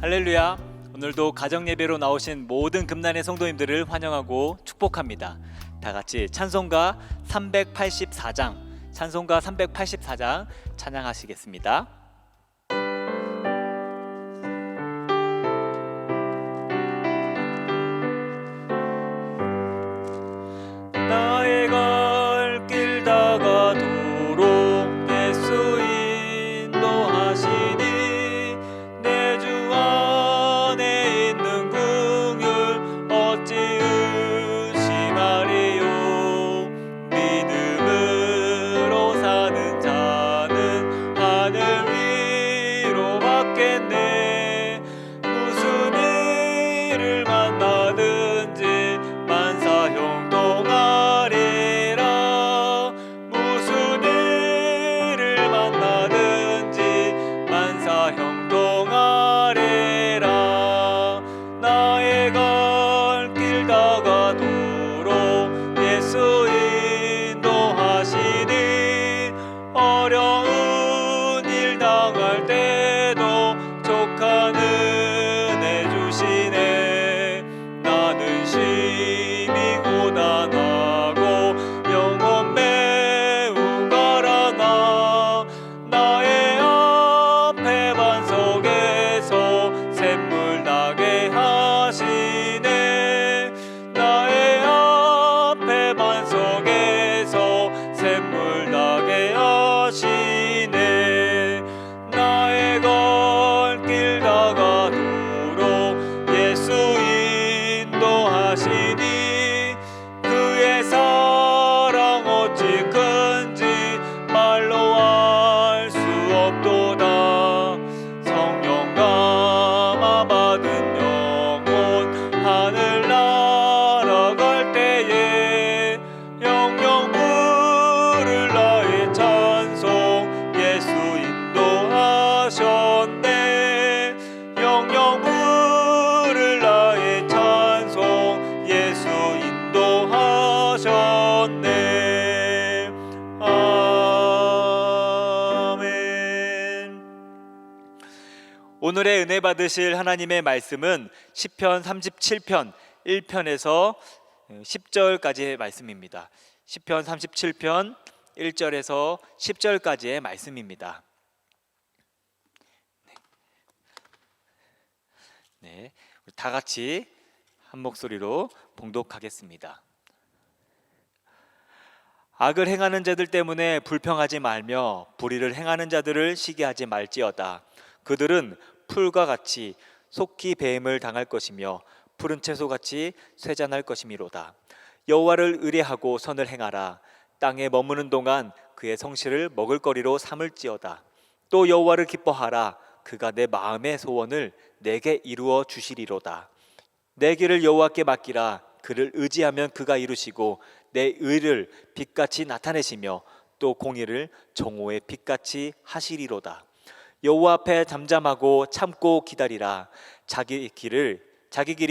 할렐루야. 오늘도 가정 예배로 나오신 모든 금난의 성도님들을 환영하고 축복합니다. 다 같이 찬송가 384장 찬양하시겠습니다. 나의 갈 길 다가도록 예수 인도하시니 내 주 안에 있는 긍휼 어찌 의심하리요. 믿음으로 사는 자는 하늘 위로 받겠네. 무슨 일을 만나든지 만사 형통하리라. 무슨 일을 만나든지 만사 형통하리라. 나의 갈 길 다가도록 예수 인도하시니 어려운 일 당할 때도 족한 은혜 주시네. 나는 심히 고단하고 영혼 매우 가라나. 나의 앞에 반석에서 샘물 나게 하시네. 나의 앞에 반석에서 샘물 나게 하시네. 나의 갈 길 다가도록 예수 인도하시니 그의 사랑 어찌 큰지 말로 알 수 없도다. 성령 감화 받은 영혼 하늘 날아갈 때에 영영 부를 나의 찬송 예수 인도하셨네. 영영 부를 나의 찬송 예수 인도하셨네. 아멘. 오늘의 은혜 받으실 하나님의 말씀은 시편 37편 1편에서 10절까지의 말씀입니다. 시편 37편 1절에서 10절까지의 말씀입니다. 네, 우리 다 같이 한 목소리로 봉독하겠습니다. 악을 행하는 자들 때문에 불평하지 말며 불의를 행하는 자들을 시기하지 말지어다. 그들은 풀과 같이 속히 배임을 당할 것이며 푸른 채소같이 쇠잔할 것이미로다. 여호와를 의뢰하고 선을 행하라. 땅에 머무는 동안 그의 성실을 먹을거리로 삼을지어다. 또 여호와를 기뻐하라. 그가 내 마음의 소원을 내게 이루어 주시리로다. 내 길을 여호와께 맡기라. 그를 의지하면 그가 이루시고 내 의를 빛같이 나타내시며 또 공의를 정오의 빛같이 하시리로다. 여호와 앞에 잠잠하고 참고 기다리라. 자기 길이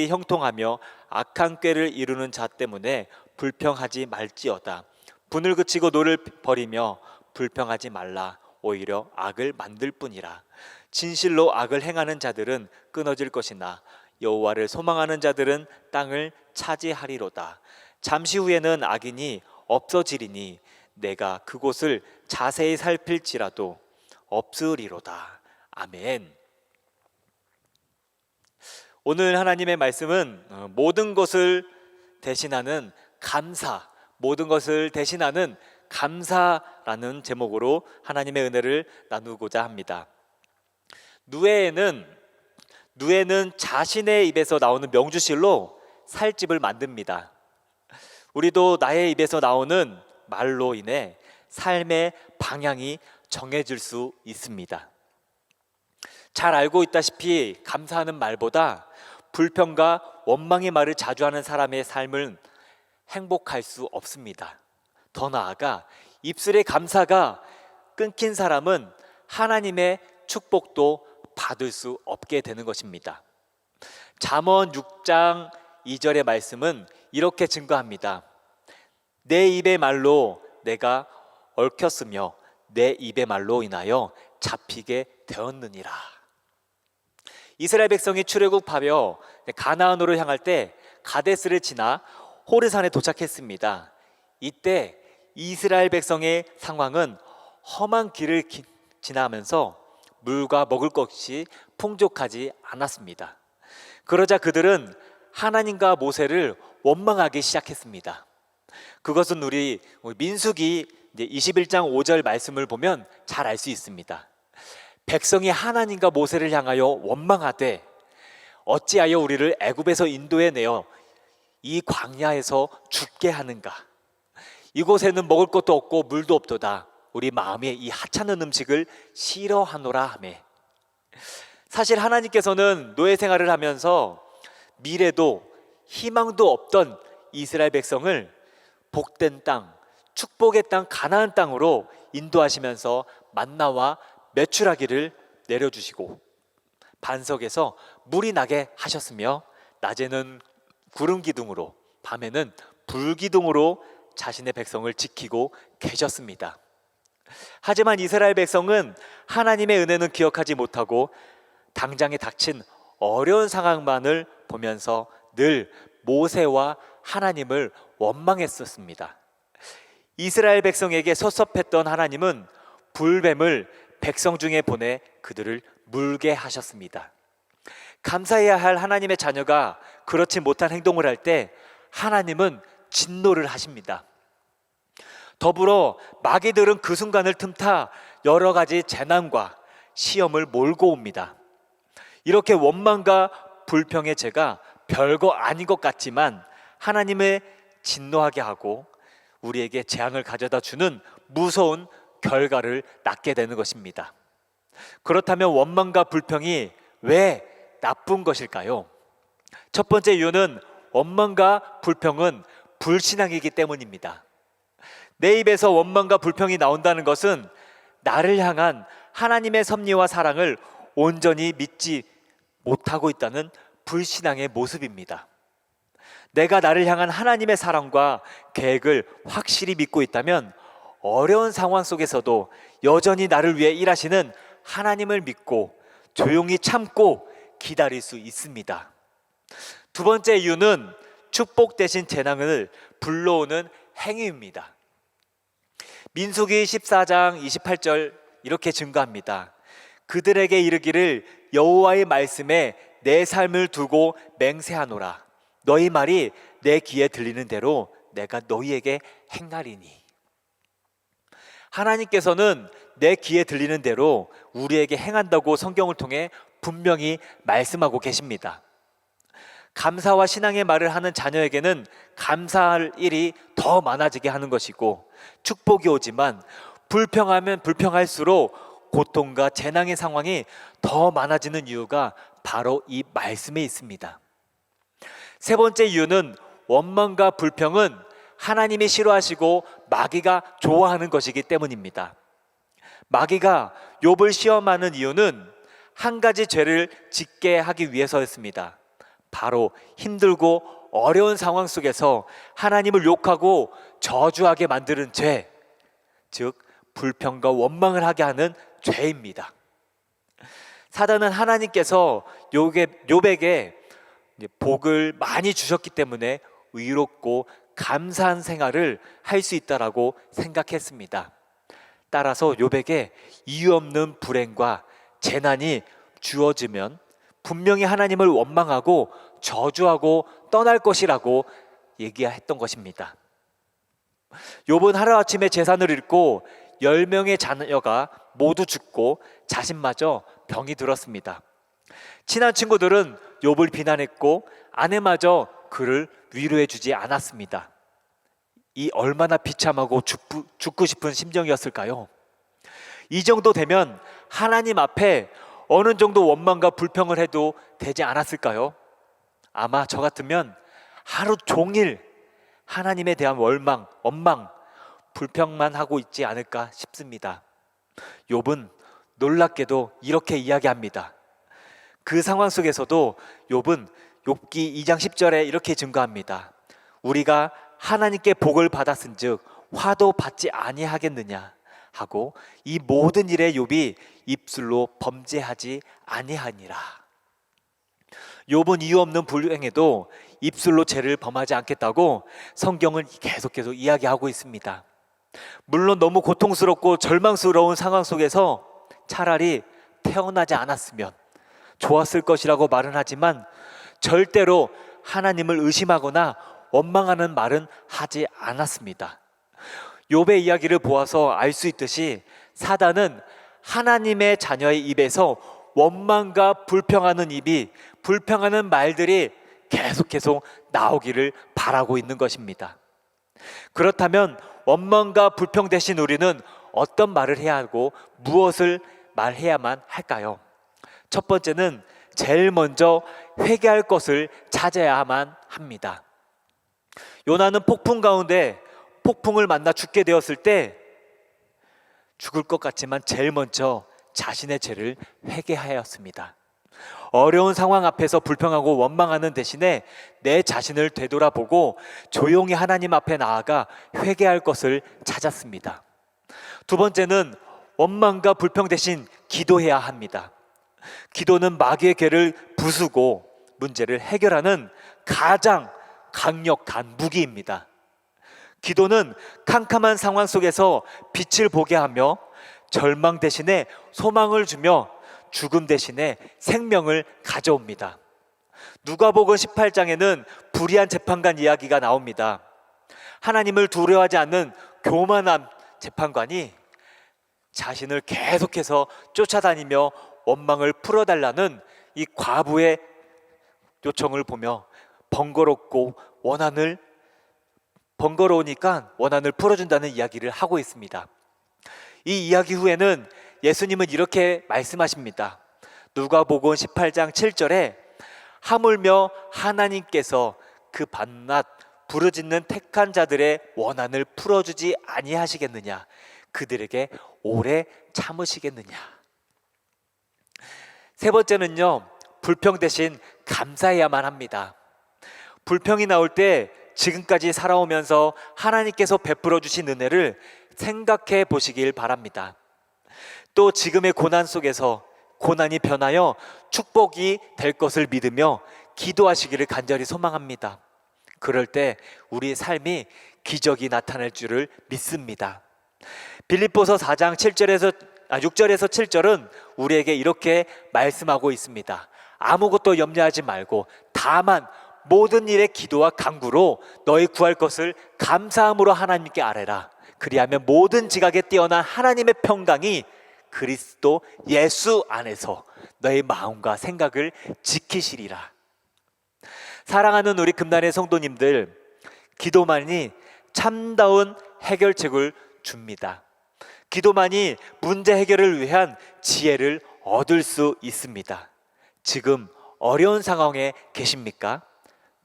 형통하며 악한 꾀를 이루는 자 때문에 불평하지 말지어다. 분을 그치고 노를 버리며 불평하지 말라. 오히려 악을 만들 뿐이라. 진실로 악을 행하는 자들은 끊어질 것이나 여호와를 소망하는 자들은 땅을 차지하리로다. 잠시 후에는 악인이 없어지리니 내가 그곳을 자세히 살필지라도 없으리로다. 아멘. 오늘 하나님의 말씀은 모든 것을 대신하는 감사, 모든 것을 대신하는 감사라는 제목으로 하나님의 은혜를 나누고자 합니다. 누에는 자신의 입에서 나오는 명주실로 살집을 만듭니다. 우리도 나의 입에서 나오는 말로 인해 삶의 방향이 정해질 수 있습니다. 잘 알고 있다시피 감사하는 말보다 불평과 원망의 말을 자주 하는 사람의 삶은 행복할 수 없습니다. 더 나아가 입술의 감사가 끊긴 사람은 하나님의 축복도 받을 수 없게 되는 것입니다. 잠언 6장 2절의 말씀은 이렇게 증거합니다. 내 입의 말로 내가 얽혔으며 내 입의 말로 인하여 잡히게 되었느니라. 이스라엘 백성이 출애굽하며 가나안으로 향할 때 가데스를 지나 호르산에 도착했습니다. 이때 이스라엘 백성의 상황은 험한 길을 지나면서 물과 먹을 것이 풍족하지 않았습니다. 그러자 그들은 하나님과 모세를 원망하기 시작했습니다. 그것은 우리 민수기 21장 5절 말씀을 보면 잘 알 수 있습니다. 백성이 하나님과 모세를 향하여 원망하되 어찌하여 우리를 애굽에서 인도해 내어 이 광야에서 죽게 하는가? 이곳에는 먹을 것도 없고 물도 없도다. 우리 마음에 이 하찮은 음식을 싫어하노라 하매. 사실 하나님께서는 노예 생활을 하면서 미래도 희망도 없던 이스라엘 백성을 복된 땅, 축복의 땅 가나안 땅으로 인도하시면서 만나와 메추라기를 내려주시고 반석에서 물이 나게 하셨으며 낮에는 구름 기둥으로 밤에는 불 기둥으로 자신의 백성을 지키고 계셨습니다. 하지만 이스라엘 백성은 하나님의 은혜는 기억하지 못하고 당장에 닥친 어려운 상황만을 보면서 늘 모세와 하나님을 원망했었습니다. 이스라엘 백성에게 섭섭했던 하나님은 불뱀을 백성 중에 보내 그들을 물게 하셨습니다. 감사해야 할 하나님의 자녀가 그렇지 못한 행동을 할 때 하나님은 진노를 하십니다. 더불어 마귀들은 그 순간을 틈타 여러 가지 재난과 시험을 몰고 옵니다. 이렇게 원망과 불평의 죄가 별거 아닌 것 같지만 하나님의 진노하게 하고 우리에게 재앙을 가져다 주는 무서운 결과를 낳게 되는 것입니다. 그렇다면 원망과 불평이 왜 나쁜 것일까요? 첫 번째 이유는 원망과 불평은 불신앙이기 때문입니다. 내 입에서 원망과 불평이 나온다는 것은 나를 향한 하나님의 섭리와 사랑을 온전히 믿지 못하고 있다는 불신앙의 모습입니다. 내가 나를 향한 하나님의 사랑과 계획을 확실히 믿고 있다면 어려운 상황 속에서도 여전히 나를 위해 일하시는 하나님을 믿고 조용히 참고 기다릴 수 있습니다. 두 번째 이유는 축복 대신 재난을 불러오는 행위입니다. 민수기 14장 28절 이렇게 증거합니다. 그들에게 이르기를 여호와의 말씀에 내 삶을 두고 맹세하노라. 너희 말이 내 귀에 들리는 대로 내가 너희에게 행하리니. 하나님께서는 내 귀에 들리는 대로 우리에게 행한다고 성경을 통해 분명히 말씀하고 계십니다. 감사와 신앙의 말을 하는 자녀에게는 감사할 일이 더 많아지게 하는 것이고 축복이 오지만 불평하면 불평할수록 고통과 재난의 상황이 더 많아지는 이유가 바로 이 말씀에 있습니다. 세 번째 이유는 원망과 불평은 하나님이 싫어하시고 마귀가 좋아하는 것이기 때문입니다. 마귀가 욥을 시험하는 이유는 한 가지 죄를 짓게 하기 위해서였습니다. 바로 힘들고 어려운 상황 속에서 하나님을 욕하고 저주하게 만드는 죄, 즉 불평과 원망을 하게 하는 죄입니다. 사단은 하나님께서 욥에게 복을 많이 주셨기 때문에 의롭고 감사한 생활을 할 수 있다라고 생각했습니다. 따라서 욥에게 이유 없는 불행과 재난이 주어지면 분명히 하나님을 원망하고 저주하고 떠날 것이라고 얘기했던 것입니다. 욥은 하루아침에 재산을 잃고 10명의 자녀가 모두 죽고 자신마저 병이 들었습니다. 친한 친구들은 욥을 비난했고 아내마저 그를 위로해 주지 않았습니다. 이 얼마나 비참하고 죽고 싶은 심정이었을까요? 이 정도 되면 하나님 앞에 어느 정도 원망과 불평을 해도 되지 않았을까요? 아마 저 같으면 하루 종일 하나님에 대한 원망, 불평만 하고 있지 않을까 싶습니다. 욥은 놀랍게도 이렇게 이야기합니다. 그 상황 속에서도 욥은 욥기 2장 10절에 이렇게 증거합니다. 우리가 하나님께 복을 받았은즉 화도 받지 아니하겠느냐 하고 이 모든 일에 욥이 입술로 범죄하지 아니하니라. 욥은 이유 없는 불행에도 입술로 죄를 범하지 않겠다고 성경은 계속 이야기하고 있습니다. 물론 너무 고통스럽고 절망스러운 상황 속에서 차라리 태어나지 않았으면 좋았을 것이라고 말은 하지만 절대로 하나님을 의심하거나 원망하는 말은 하지 않았습니다. 욥의 이야기를 보아서 알 수 있듯이 사단은 하나님의 자녀의 입에서 원망과 불평하는 말들이 계속 나오기를 바라고 있는 것입니다. 그렇다면 원망과 불평 대신 우리는 어떤 말을 해야 하고 무엇을 말해야만 할까요? 첫 번째는 제일 먼저 회개할 것을 찾아야만 합니다. 요나는 폭풍 가운데 폭풍을 만나 죽게 되었을 때 죽을 것 같지만 제일 먼저 자신의 죄를 회개하였습니다. 어려운 상황 앞에서 불평하고 원망하는 대신에 내 자신을 되돌아보고 조용히 하나님 앞에 나아가 회개할 것을 찾았습니다. 두 번째는 원망과 불평 대신 기도해야 합니다. 기도는 마귀의 궤를 부수고 문제를 해결하는 가장 강력한 무기입니다. 기도는 캄캄한 상황 속에서 빛을 보게 하며 절망 대신에 소망을 주며 죽음 대신에 생명을 가져옵니다. 누가복음 18장에는 불의한 재판관 이야기가 나옵니다. 하나님을 두려워하지 않는 교만한 재판관이 자신을 계속해서 쫓아다니며 원망을 풀어달라는 이 과부의 요청을 보며 번거로우니까 원한을 풀어준다는 이야기를 하고 있습니다. 이 이야기 후에는 예수님은 이렇게 말씀하십니다. 누가복음 18장 7절에 하물며 하나님께서 그 밤낮 부르짖는 택한 자들의 원한을 풀어주지 아니하시겠느냐, 그들에게 오래 참으시겠느냐. 세 번째는요, 불평 대신 감사해야만 합니다. 불평이 나올 때 지금까지 살아오면서 하나님께서 베풀어 주신 은혜를 생각해 보시길 바랍니다. 또 지금의 고난 속에서 고난이 변하여 축복이 될 것을 믿으며 기도하시기를 간절히 소망합니다. 그럴 때 우리의 삶이 기적이 나타날 줄을 믿습니다. 빌립보서 4장 6절에서 7절은 우리에게 이렇게 말씀하고 있습니다. 아무것도 염려하지 말고 다만 모든 일에 기도와 간구로 너희 구할 것을 감사함으로 하나님께 아뢰라. 그리하면 모든 지각에 뛰어난 하나님의 평강이 그리스도 예수 안에서 너의 마음과 생각을 지키시리라. 사랑하는 우리 금단의 성도님들, 기도만이 참다운 해결책을 줍니다. 기도만이 문제 해결을 위한 지혜를 얻을 수 있습니다. 지금 어려운 상황에 계십니까?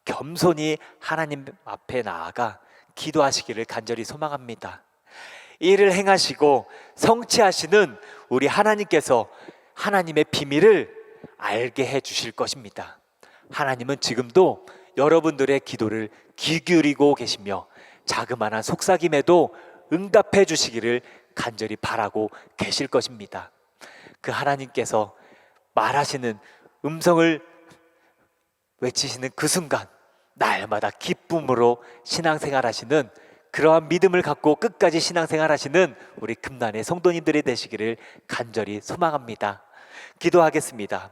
겸손히 하나님 앞에 나아가 기도하시기를 간절히 소망합니다. 이를 행하시고 성취하시는 우리 하나님께서 하나님의 비밀을 알게 해 주실 것입니다. 하나님은 지금도 여러분들의 기도를 귀 기울이고 계시며 자그마한 속삭임에도 응답해 주시기를 간절히 바라고 계실 것입니다. 그 하나님께서 말하시는 음성을 외치시는 그 순간 날마다 기쁨으로 신앙생활 하시는, 그러한 믿음을 갖고 끝까지 신앙생활 하시는 우리 금난의 성도님들이 되시기를 간절히 소망합니다. 기도하겠습니다.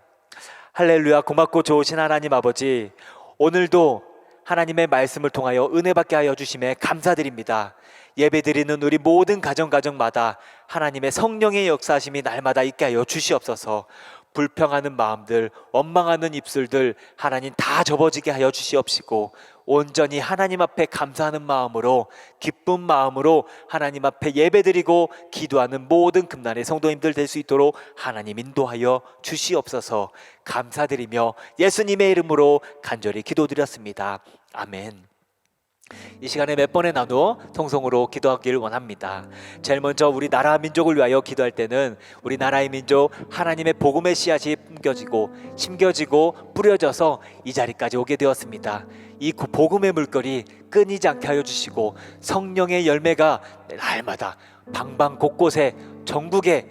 할렐루야. 고맙고 좋으신 하나님 아버지, 오늘도 하나님의 말씀을 통하여 은혜 받게 하여 주심에 감사드립니다. 예배드리는 우리 모든 가정마다 하나님의 성령의 역사하심이 날마다 있게 하여 주시옵소서. 불평하는 마음들, 원망하는 입술들 하나님 다 접어지게 하여 주시옵시고 온전히 하나님 앞에 감사하는 마음으로, 기쁜 마음으로 하나님 앞에 예배드리고 기도하는 모든 금난의 성도님들 될 수 있도록 하나님 인도하여 주시옵소서. 감사드리며 예수님의 이름으로 간절히 기도드렸습니다. 아멘. 이 시간에 몇 번에 나누어 통성으로 기도하기를 원합니다. 제일 먼저 우리 나라 민족을 위하여 기도할 때는 우리 나라의 민족 하나님의 복음의 씨앗이 심겨지고 뿌려져서 이 자리까지 오게 되었습니다. 이 복음의 물결이 끊이지 않게 하여 주시고 성령의 열매가 날마다 방방 곳곳에 전국에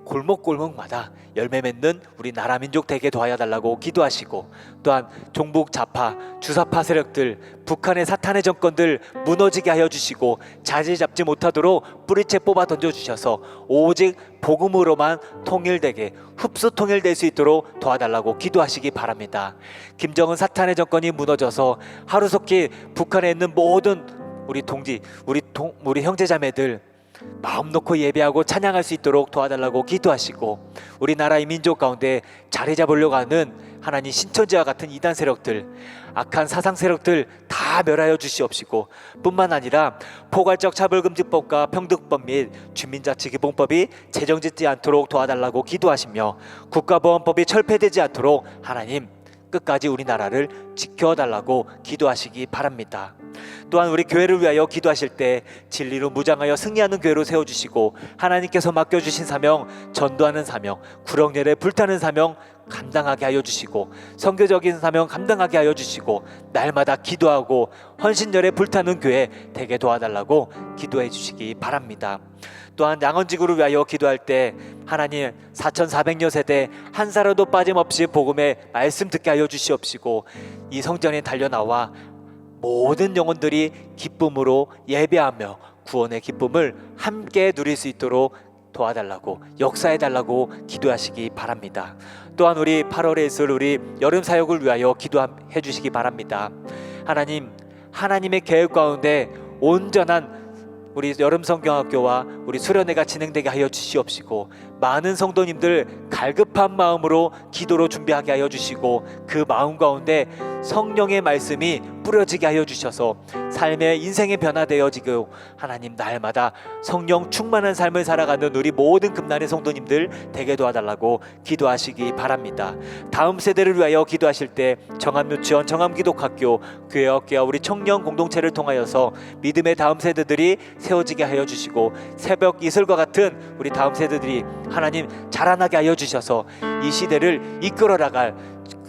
골목골목마다 열매 맺는 우리 나라 민족 되게 도와여 달라고 기도하시고, 또한 종북 좌파 주사파 세력들, 북한의 사탄의 정권들 무너지게 하여 주시고 자리 잡지 못하도록 뿌리채 뽑아 던져주셔서 오직 복음으로만 통일되게 흡수 통일될 수 있도록 도와달라고 기도하시기 바랍니다. 김정은 사탄의 정권이 무너져서 하루속히 북한에 있는 모든 우리 동지, 우리 형제자매들 마음 놓고 예배하고 찬양할 수 있도록 도와달라고 기도하시고, 우리나라의 민족 가운데 자리 잡으려고 하는 하나님 신천지와 같은 이단 세력들, 악한 사상 세력들 다 멸하여 주시옵시고, 뿐만 아니라 포괄적 차별금지법과 평등법 및 주민자치기본법이 제정짓지 않도록 도와달라고 기도하시며, 국가보안법이 철폐되지 않도록 하나님 끝까지 우리나라를 지켜달라고 기도하시기 바랍니다. 또한 우리 교회를 위하여 기도하실 때 진리로 무장하여 승리하는 교회로 세워주시고, 하나님께서 맡겨주신 사명, 전도하는 사명, 구렁열에 불타는 사명 감당하게 하여 주시고, 선교적인 사명 감당하게 하여 주시고, 날마다 기도하고 헌신열에 불타는 교회 되게 도와달라고 기도해 주시기 바랍니다. 또한 양원지구를 위하여 기도할 때 하나님 4,400여 세대 한 사람도 빠짐없이 복음의 말씀 듣게 하여 주시옵시고, 이 성전에 달려나와 모든 영혼들이 기쁨으로 예배하며 구원의 기쁨을 함께 누릴 수 있도록 도와달라고, 역사해달라고 기도하시기 바랍니다. 또한 우리 8월에 있을 우리 여름 사역을 위하여 기도해 주시기 바랍니다. 하나님, 하나님의 계획 가운데 온전한 우리 여름 성경학교와 우리 수련회가 진행되게 하여 주시옵시고, 많은 성도님들 갈급한 마음으로 기도로 준비하게 하여 주시고, 그 마음 가운데 성령의 말씀이 뿌려지게 하여 주셔서 삶의 인생의 변화되어지고, 하나님 날마다 성령 충만한 삶을 살아가는 우리 모든 금난의 성도님들 되게 도와달라고 기도하시기 바랍니다. 다음 세대를 위하여 기도하실 때 정암유치원, 정암기독학교, 교회와 우리 청년 공동체를 통하여서 믿음의 다음 세대들이 세워지게 하여 주시고, 새벽 이슬과 같은 우리 다음 세대들이 하나님 자라나게 하여 주셔서 이 시대를 이끌어 나갈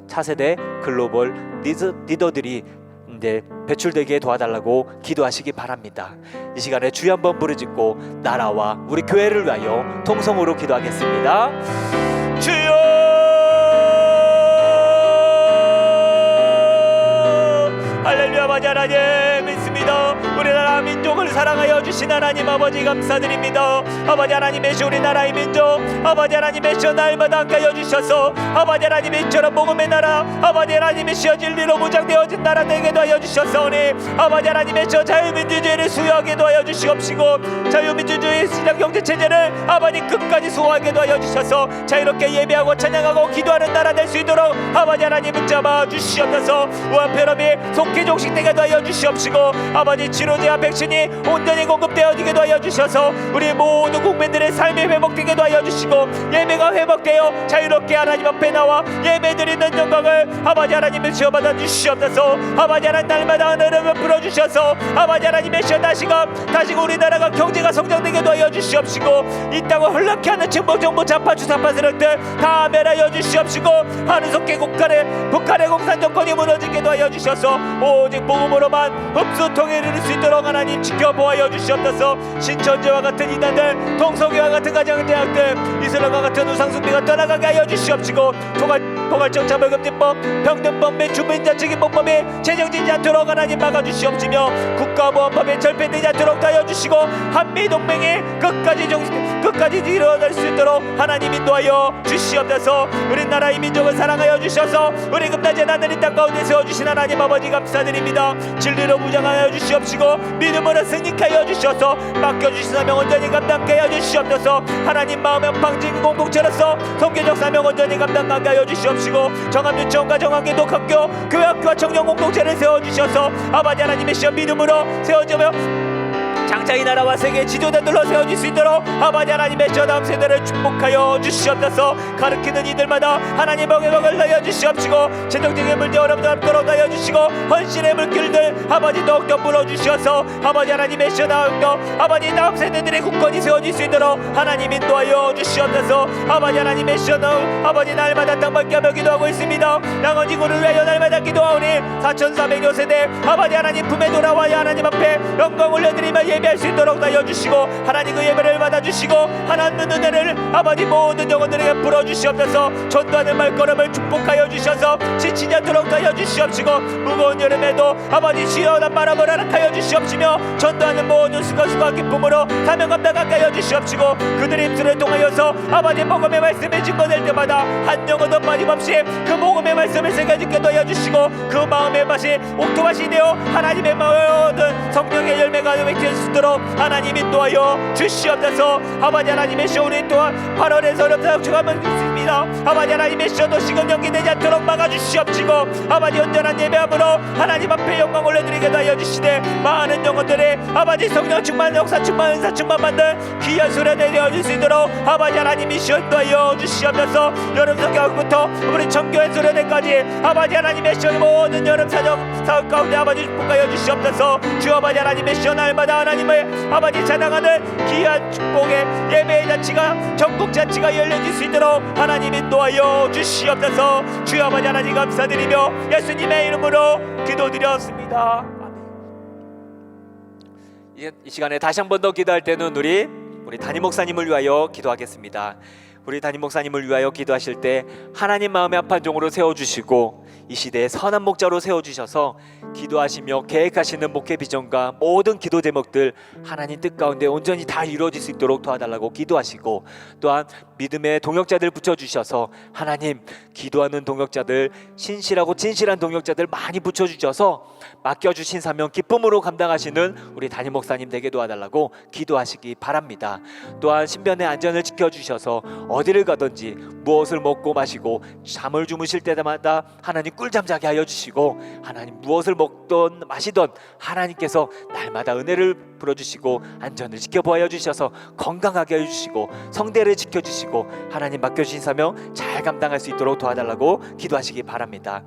차세대 글로벌 리더들이 이제 배출되게 도와달라고 기도하시기 바랍니다. 이 시간에 주여 한번 부르짖고 나라와 우리 교회를 위하여 통성으로 기도하겠습니다. 주여, 할렐루야. 아버지 하나님 믿습니다. 우리나라 민족을 사랑하여 주신 하나님 아버지 감사드립니다. 아버지 하나님의 시 우리나라의 민족, 아버지 하나님의 시 날마다 함께하여 주셔서 아버지 하나님의 처럼 복음의 나라, 아버지 하나님의 시 진리로 무장되어진 나라 되게도 하여 주셨사오니, 아버지 하나님의 시 자유민주주의를 수호하게도 하여 주시옵시고, 자유민주주의 시장 경제체제를 아버지 끝까지 수호하게도 하여 주셔서 자유롭게 예배하고 찬양하고 기도하는 나라 될 수 있도록 아버지 하나님 붙잡아 주시옵소서. 우한폐렴이 속히 종식되게도 하여 주시옵시고, 아버지 치료제와 백신이 온전히 공급되어지게도 하여 주셔서 우리 모든 국민들의 삶이 회복되게도 하여 주시고, 예배가 회복되어 자유롭게 하나님 앞에 나와 예배드리는 영광을 아버지 하나님을 지어받아 주시옵소서. 아버지 하나님 날마다 하늘을 베풀어 주셔서 아버지 하나님의 시어 다시금 우리나라가 경제가 성장되게도 하여 주시옵시고, 이 땅을 흘럽게 하는 정보 좌파 주사파 세력들 다 멸하여 주시옵시고, 하루속히 북한의 공산 정권이 무너지게도 하여 주셔서 오직 복음으로만 흡수 통일을 이룰 수 있도록 하나님 지켜보아여 주시옵소서. 신천지와 같은 이단들, 동성애와 같은 가정대학들, 이슬람과 같은 우상숭배가 떠나가게 하여 주시옵시고, 포괄적 차별금지법, 평등법 및 주민자치기본법이 제정되지 않도록 하나님 막아주시옵시며, 국가보안법이 절폐되지 않도록 하여 주시고, 한미동맹이 끝까지 이루어질 수 있도록 하나님 인도하여 주시옵소서. 우리나라의 민족을 사랑하여 주셔서 우리 금나제 나들이 땅 가운데 세워주신 하나님 아버지 감사드립니다. 진리로 무장하여 주시옵시고, 믿음으로 승리하여 주셔서 맡겨주신 사명 온전히 감당하게 하여 주시옵소서. 하나님 마음의 방진 공동체로서 성교적 사명 온전히 감당하게 하여 주시옵시고, 정암유치원과 정암기독학교, 교회학교와 청년 공동체를 세워주셔서 아버지 하나님의 시험 믿음으로 세워지며 장차 이 나라와 세계 지도자들로 세워질 수 있도록 아버지 하나님의 저 다음 세대를 축복하여 주시옵소서. 가르치는 이들마다 하나님 복을 넣어 주시옵시고, 재정적인 문제 어려움을 없도록 하여 주시고, 헌신의 물길들 아버지 더욱더 불어주셔서 아버지 하나님의 저 다음도 아버지 다음 세대들의 국권이 세워질 수 있도록 하나님 인도하여 주시옵소서. 아버지 하나님의 저 다음 아버지 날마다 땅밖에 하며 기도하고 있습니다. 양원지구를 위하여 날마다 기도하오니 4,400여 세대 아버지 하나님 품에 돌아와야 하나님 앞에 영광 올려드리며 예배할 수 있도록 하여 주시고 하나님 그 예배를 받아주시고 하나님 은혜를 아버지 모든 영혼들에게 불어주시옵소서. 전도하는 말걸음을 축복하여 주셔서 지치지 않도록 하여 주시옵시고 무거운 여름에도 아버지 시원한 바람을 허락하여 주시옵시며 전도하는 모든 수고와 기쁨으로 사명 감당하게 하여 주시옵시고 그들의 입술을 통하여서 아버지 복음의 말씀이 증거될 때마다 한 영혼도 빠짐없이 그 복음의 말씀을 새겨지게 하여 주시고 그 마음의 맛이 옥토밭이 되어 하나님의 모든 성령의 열매가 맺힐 수 있도록 하나님이 인도하여 주시옵소서. 아버지 하나님의 시온이 또한 8월에서 어렵다 축하하면 있습니다. 아버지 하나님의 시온도 시간 연기되지 않도록 막아주시옵시고 아버지 온전한 예배함으로 하나님 앞에 영광 올려드리게 하여 주시되 많은 영혼들의 아버지 성령 충만 역사 충만 은사 충만 받는 귀한 수련회 되어줄 수 있도록 아버지 하나님이 시온도하여 주시옵소서. 여름 성경부터 우리 청교회 수련회까지 아버지 하나님의 시온 모든 여름 사역 가운데 아버지 축복하여 주시옵소서. 주 아버지 하나님의 시온 날마다 하나님의 아버지 찬양하는 귀한 축복의 예배의 잔치가 전국 잔치가 열려질 수 있도록 하나님 인도하여 주시옵소서. 주 아버지 하나님 감사드리며 예수님의 이름으로 기도드렸습니다. 아멘. 이 시간에 다시 한 번 더 기도할 때는 우리 담임 목사님을 위하여 기도하겠습니다. 우리 담임 목사님을 위하여 기도하실 때 하나님 마음의 합한 종으로 세워주시고 이 시대에 선한 목자로 세워주셔서 기도하시며 계획하시는 목회 비전과 모든 기도 제목들 하나님 뜻 가운데 온전히 다 이루어질 수 있도록 도와달라고 기도하시고 또한 믿음의 동역자들 붙여주셔서 하나님 기도하는 동역자들 신실하고 진실한 동역자들 많이 붙여주셔서 맡겨주신 사명 기쁨으로 감당하시는 우리 담임 목사님 되게 도와달라고 기도하시기 바랍니다. 또한 신변의 안전을 지켜주셔서 어디를 가든지 무엇을 먹고 마시고 잠을 주무실 때마다 하나님 꿀잠 자게 하여 주시고 하나님 무엇을 먹던 마시던 하나님께서 날마다 은혜를 불어주시고 안전을 지켜보아 주셔서 건강하게 해주시고 성대를 지켜주시고 하나님 맡겨주신 사명 잘 감당할 수 있도록 도와달라고 기도하시기 바랍니다.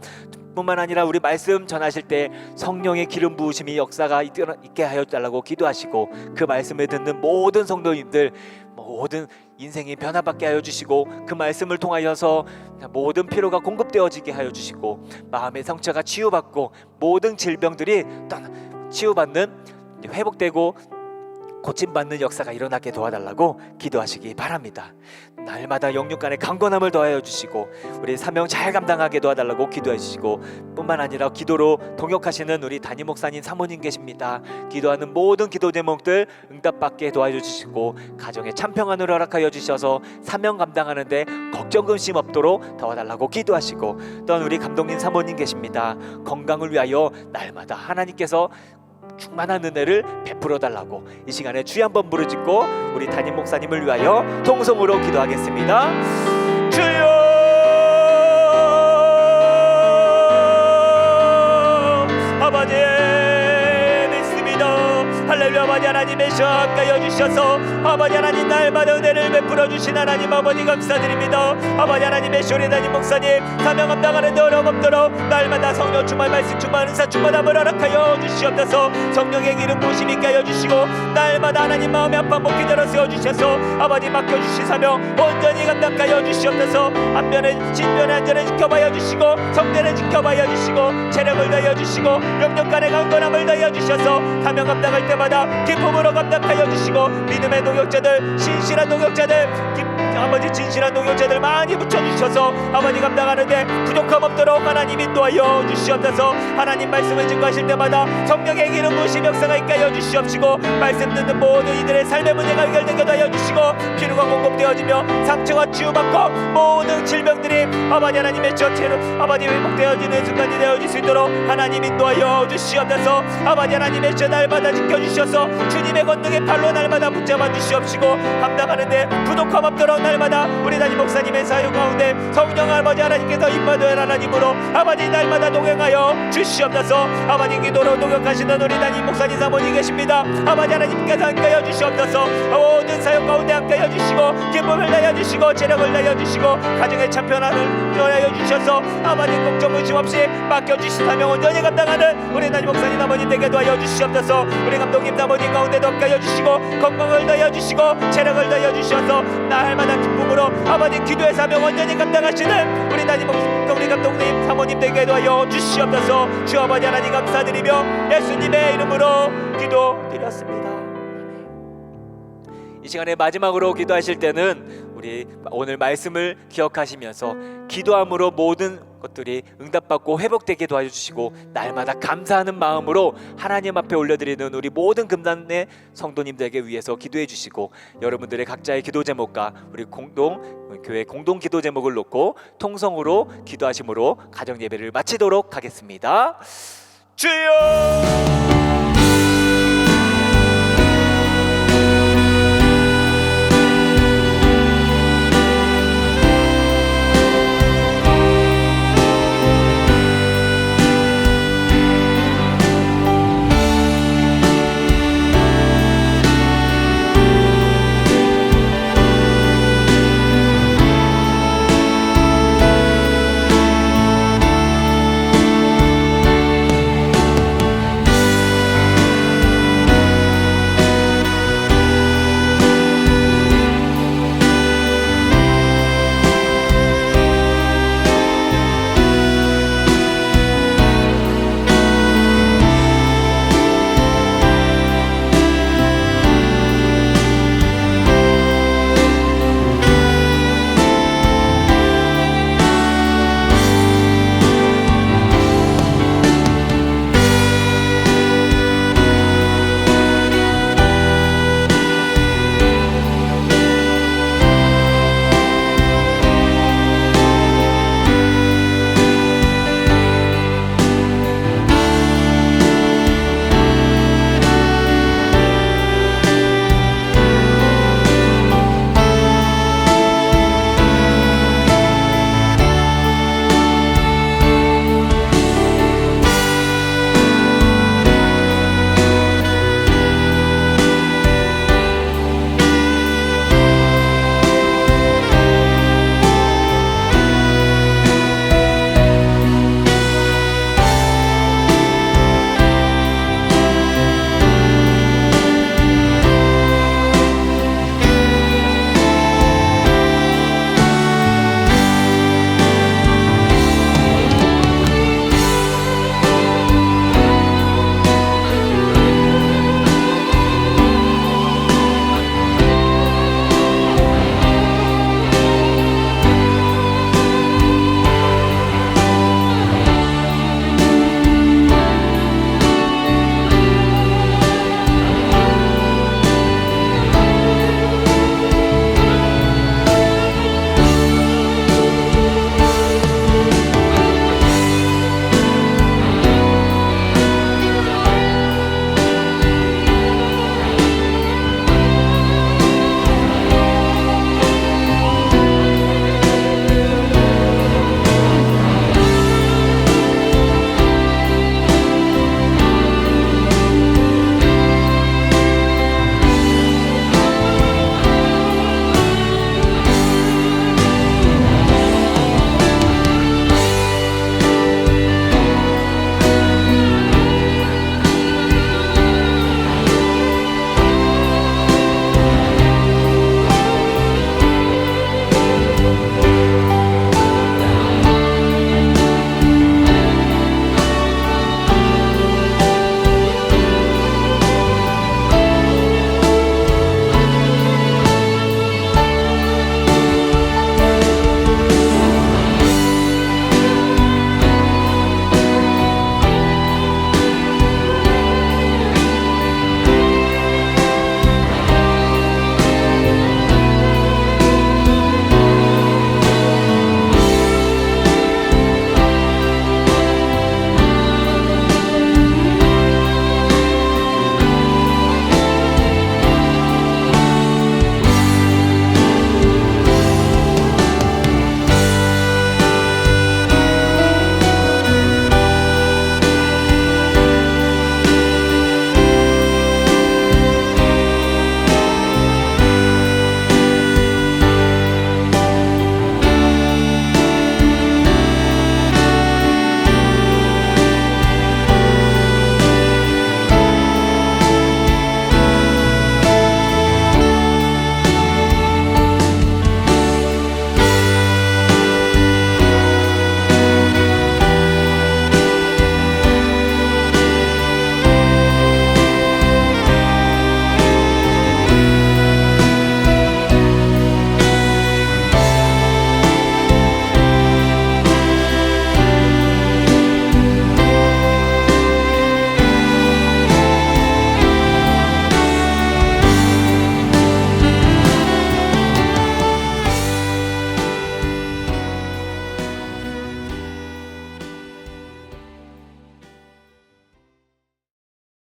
뿐만 아니라 우리 말씀 전하실 때 성령의 기름 부으심이 역사가 있게 하여 달라고 기도하시고 그 말씀을 듣는 모든 성도님들 모든 인생이 변화받게 하여 주시고 그 말씀을 통하여서 모든 피로가 공급되어지게 하여 주시고 마음의 상처가 치유받고 모든 질병들이 치유받는 회복되고 고침받는 역사가 일어나게 도와달라고 기도하시기 바랍니다. 날마다 영육 간의 강건함을 더하여 주시고 우리 사명 잘 감당하게 도와달라고 기도해 주시고 뿐만 아니라 기도로 동역하시는 우리 담임 목사님 사모님 계십니다. 기도하는 모든 기도 제목들 응답받게 도와줘 주시고 가정에 참평안을 허락하여 주셔서 사명 감당하는데 걱정 근심 없도록 도와달라고 기도하시고 또한 우리 감독님 사모님 계십니다. 건강을 위하여 날마다 하나님께서 충만한 은혜를 베풀어 달라고 이 시간에 주여 한번 부르짖고 우리 담임 목사님을 위하여 통성으로 기도하겠습니다. 주여 아버지 믿습니다. 할렐루야. 아버지 하나님의 시험하여 주셔서 아버지 하나님 날마다 은혜를 베풀어 주신 하나님 아버지 감사드립니다. 아버지 하나님의 시온의 담임 목사님 사명 감당하는데 어려움 없도록 날마다 성령 충만 말씀 충만 은사 충만함을 허락하여 주시옵소서. 성령의 기름 부으심 있게 하여 주시고 날마다 하나님 마음의 합한 목회자로 세워주셔서 아버지 맡겨주신 사명 온전히 감당하여 주시옵소서. 안면의 진면의 안전을 지켜봐야 주시고 성대를 지켜봐야 주시고 체력을 다하여 주시고 영역 간의 강건함을 다하여 주셔서 사명 감당할 때마다 기쁨으로 감당하여 주시고 믿음의 동역자들 신실한 동역자들 아버지 진실한 동역자들 많이 붙여주셔서 아버지 감당하는데 부족함 없도록 하나님 인도하여 주시옵소서. 하나님 말씀을 증거하실 때마다 성령의 기름 부으심 역사가 있게 하여 주시옵시고 말씀 듣는 모든 이들의 삶의 문제가 해결되게 하여 주시고 피로가 공급되어지며 상처가 치유받고 모든 질병들이 아버지 하나님의 전체로 아버지 회복되어지는 순간이 되어질 수 있도록 하나님 인도하여 주시옵소서. 아버지 하나님의 저 날마다 지켜주셔서 주님의 권능의 팔로 날마다 붙잡아 주시옵시고 감당하는데 부족함 없도록 날마다 우리 담임 목사님의 사역 가운데 성령 아버지 하나님께서 임마누엘 하나님으로 아버지 날마다 동행하여 주시옵소서. 아버지 기도로 동역하시는 우리 담임 목사님 사모님 계십니다. 아버지 하나님께서 함께하여 주시옵소서. 모든 사역 가운데 함께하여 주시고 기쁨을 다하여 주시고 체력을 다하여 주시고 가정의 참편함을 더하여 주셔서 아버지 걱정 의심 없이 맡겨주신 사명 온전히 감당하는 우리 담임 목사님 아버님 되게 도와여 주시옵소서. 우리 감독님 아버님 가운데도 함께하여 주시고 건강을 다하여 주시고 체력을 다하여 주셔서 날마다 기쁨으로 아버지 기도의 사명 온전히 감당하시는 우리 담임 목사님 우리 감독님 사모님 되게 도와여 주시옵소서. 주 아버지 하나님 감사드리며 예수님의 이름으로 기도드렸습니다. 이 시간에 마지막으로 기도하실 때는 우리 오늘 말씀을 기억하시면서 기도함으로 모든 것들이 응답받고 회복되게 도와주시고 날마다 감사하는 마음으로 하나님 앞에 올려드리는 우리 모든 금단의 성도님들에게 위해서 기도해 주시고, 여러분들의 각자의 기도 제목과 우리 교회 공동 기도 제목을 놓고 통성으로 기도하심으로 가정 예배를 마치도록 하겠습니다. 주여!